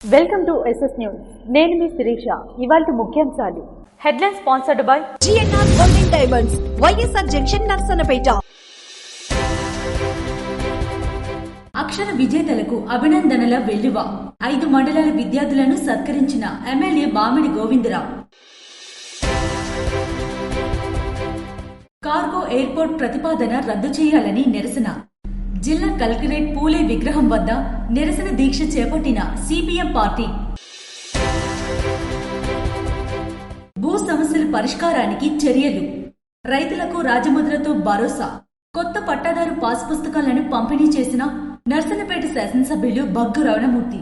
Welcome to SS news. నేను మీ శిరీష. ఇవాల్టి ముఖ్యాంశాలు. Headline sponsored by GNR golden diamonds, YSR junction, Narasannapeta. అక్షర విజేతలకు అభినందనల వెల్లువ. 5 మండలాల విద్యార్థులను సత్కరించిన MLA Bamidi Govindarao. Cargo airport ప్రతిపాదన రద్దు చేయాలని నిరసన. జిల్లా కలెక్టరేట్ పూలే విగ్రహం వద్ద నిరసన దీక్ష చేపట్టిన సిపిఎం పార్టీ. భూ సమస్యల పరిష్కారానికి చర్యలు. రైతులకు రాజముద్రతో భరోసా. కొత్త పట్టాదారు పాస్ పుస్తకాలను పంపిణీ చేసిన నర్సన్నపేట శాసనసభ్యులు బగ్గు రమణమూర్తి.